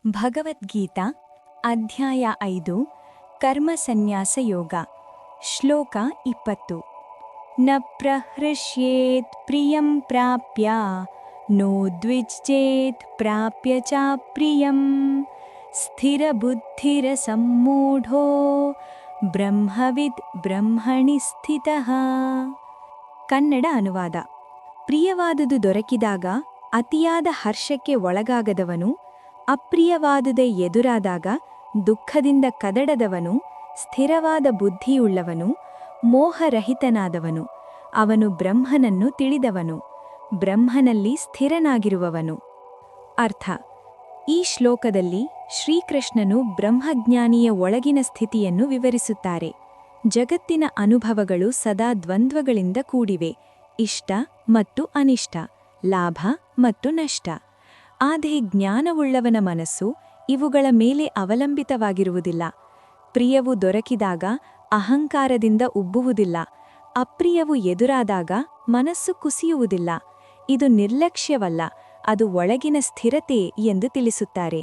ಭಗವದ್ಗೀತಾ ಅಧ್ಯಾಯ 5 ಕರ್ಮ ಸನ್ಯಾಸ ಯೋಗ ಶ್ಲೋಕ 20 ನ ಪ್ರಹೃಷ್ಯೇತ್ ಪ್ರಿಯಂ ಪ್ರಾಪ್ಯ ನೋ ದ್ವಿಜ್ಜೇತ್ ಪ್ರಾಪ್ಯ ಚ ಪ್ರಿಯಂ ಸ್ಥಿರಬುದ್ಧಿರ ಸಮ್ಮೂಢೋ ಬ್ರಹ್ಮವಿದ್ ಬ್ರಹ್ಮಣಿ ಸ್ಥಿತಃ. ಕನ್ನಡ ಅನುವಾದ. ಪ್ರಿಯವಾದುದು ದೊರಕಿದಾಗ ಅತಿಯಾದ ಹರ್ಷಕ್ಕೆ ಒಳಗಾಗದವನು, ಅಪ್ರಿಯವಾದುದೇ ಎದುರಾದಾಗ ದುಃಖದಿಂದ ಕದಡದವನು, ಸ್ಥಿರವಾದ ಬುದ್ಧಿಯುಳ್ಳವನು, ಮೋಹರಹಿತನಾದವನು, ಅವನು ಬ್ರಹ್ಮನನ್ನು ತಿಳಿದವನು, ಬ್ರಹ್ಮನಲ್ಲಿ ಸ್ಥಿರನಾಗಿರುವವನು. ಅರ್ಥ: ಈ ಶ್ಲೋಕದಲ್ಲಿ ಶ್ರೀಕೃಷ್ಣನು ಬ್ರಹ್ಮಜ್ಞಾನಿಯ ಒಳಗಿನ ಸ್ಥಿತಿಯನ್ನು ವಿವರಿಸುತ್ತಾರೆ. ಜಗತ್ತಿನ ಅನುಭವಗಳು ಸದಾ ದ್ವಂದ್ವಗಳಿಂದ ಕೂಡಿವೆ: ಇಷ್ಟ ಮತ್ತು ಅನಿಷ್ಟ, ಲಾಭ ಮತ್ತು ನಷ್ಟ. ಆದರೆ ಜ್ಞಾನವುಳ್ಳವನ ಮನಸ್ಸು ಇವುಗಳ ಮೇಲೆ ಅವಲಂಬಿತವಾಗಿರುವುದಿಲ್ಲ. ಪ್ರಿಯವು ದೊರಕಿದಾಗ ಅಹಂಕಾರದಿಂದ ಉಬ್ಬುವುದಿಲ್ಲ, ಅಪ್ರಿಯವು ಎದುರಾದಾಗ ಮನಸ್ಸು ಕುಸಿಯುವುದಿಲ್ಲ. ಇದು ನಿರ್ಲಕ್ಷ್ಯವಲ್ಲ, ಅದು ಒಳಗಿನ ಸ್ಥಿರತೆ ಎಂದು ತಿಳಿಸುತ್ತಾರೆ.